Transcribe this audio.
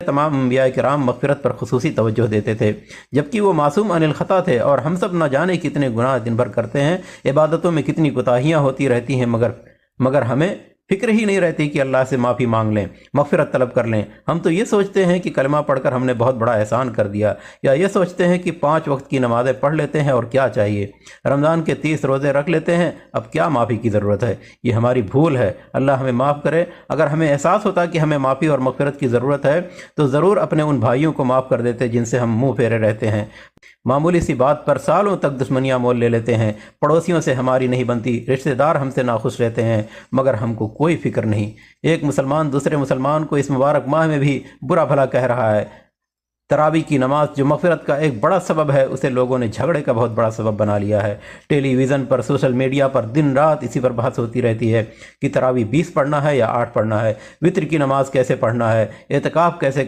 تمام انبیاء کرام مغفرت پر خصوصی توجہ دیتے تھے، جبکہ وہ معصوم عن الخطا تھے، اور ہم سب نہ جانے کتنے گناہ دن بھر کرتے ہیں، عبادتوں میں کتنی کوتاہیاں ہوتی رہتی ہیں، مگر ہمیں فکر ہی نہیں رہتی کہ اللہ سے معافی مانگ لیں، مغفرت طلب کر لیں۔ ہم تو یہ سوچتے ہیں کہ کلمہ پڑھ کر ہم نے بہت بڑا احسان کر دیا، یا یہ سوچتے ہیں کہ 5 وقت کی نمازیں پڑھ لیتے ہیں اور کیا چاہیے، رمضان کے 30 روزے رکھ لیتے ہیں، اب کیا معافی کی ضرورت ہے؟ یہ ہماری بھول ہے، اللہ ہمیں معاف کرے۔ اگر ہمیں احساس ہوتا کہ ہمیں معافی اور مغفرت کی ضرورت ہے تو ضرور اپنے ان بھائیوں کو معاف کر دیتے جن سے ہم منہ پھیرے رہتے ہیں، معمولی سی بات پر سالوں تک دشمنیاں مول لے لیتے ہیں، پڑوسیوں سے ہماری نہیں بنتی، رشتہ دار ہم سے ناخوش رہتے ہیں، مگر ہم کو کوئی فکر نہیں۔ ایک مسلمان دوسرے مسلمان کو اس مبارک ماہ میں بھی برا بھلا کہہ رہا ہے۔ تراویح کی نماز جو مغفرت کا ایک بڑا سبب ہے، اسے لوگوں نے جھگڑے کا بہت بڑا سبب بنا لیا ہے۔ ٹیلی ویژن پر، سوشل میڈیا پر دن رات اسی پر بحث ہوتی رہتی ہے کہ تراویح 20 پڑھنا ہے یا 8 پڑھنا ہے، وتر کی نماز کیسے پڑھنا ہے، اعتکاف کیسے